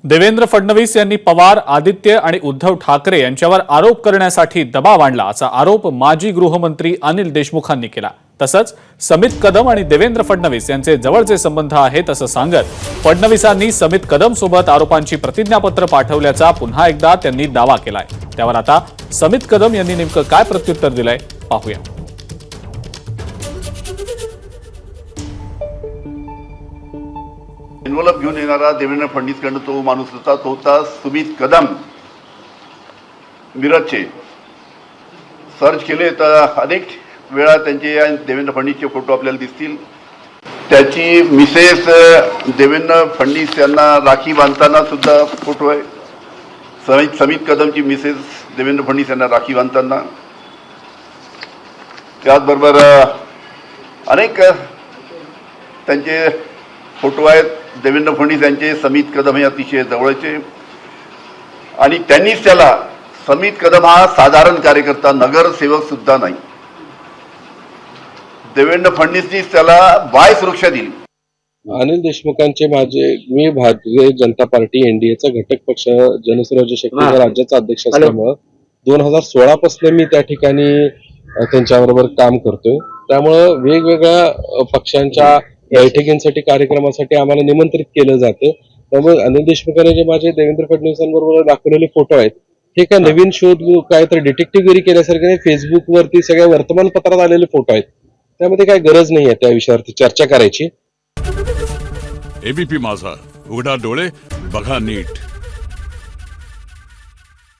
देवेंद्र फडणवीस यांनी पवार, आदित्य आणि उद्धव ठाकरे यांच्यावर आरोप करण्यासाठी दबाव आणला असा आरोप माजी गृहमंत्री अनिल देशमुखांनी केला। तसंच समित कदम आणि देवेंद्र फडणवीस यांचे जवळचे संबंध आहेत असं सांगत फडणवीसांनी समित कदम सोबत आरोपांची प्रतिज्ञापत्र पाठवल्याचा पुन्हा एकदा त्यांनी दावा केलाय। त्यावर आता समित कदम यांनी नेमकं काय प्रत्युत्तर दिलंय पाहूया। एनवलप घेऊन येणारा देवेंद्र फडणवीसकडनं तो माणूस होता सुमित कदम। मिरजचे सर्च केले तर अनेक वेळा त्यांचे देवेंद्र फडणवीसचे फोटो आपल्याला दिसतील। त्याची मिसेस देवेंद्र फडणवीस यांना राखी बांधताना सुद्धा फोटो आहे। समित कदमची मिसेस देवेंद्र फडणवीस यांना राखी बांधताना, त्याचबरोबर अनेक त्यांचे फोटो आहेत। देवेंद्र फडणवीस यांचे समित कदम हे अतिशय जवळचे आणि त्यांनीच त्याला, समित कदम हा साधारण कार्यकर्ता, नगरसेवक सुद्धा नाही, देवेंद्र फडणवीसनीच त्याला वाय सुरक्षा दिली। अनिल देशमुखांचे मी भारतीय जनता पार्टी एनडीएचा घटक पक्ष जनसुराज्य शक्तीचा राज्याचा अध्यक्ष असल्यामुळे 2016 पासून मी त्या ठिकाणी त्यांच्याबरोबर काम करतोय। त्यामुळे वेगवेगळ्या पक्षांच्या बैठकींसाठी, कार्यक्रमासाठी आम्हाला निमंत्रित केलं जातं। त्यामुळे अनिल देशमुखांनी जे माझे देवेंद्र फडणवीसांबरोबर दाखवलेले फोटो आहेत हे काय नवीन शोध काय तर डिटेक्टिव्हगिरी केल्यासारखे फेसबुक वरती सगळ्या वर्तमानपत्रात आलेले फोटो आहेत। त्यामध्ये काय गरज नाही आहे त्या विषयावरती चर्चा करायची। एबीपी माझा, उघडा डोळे बघा नीट।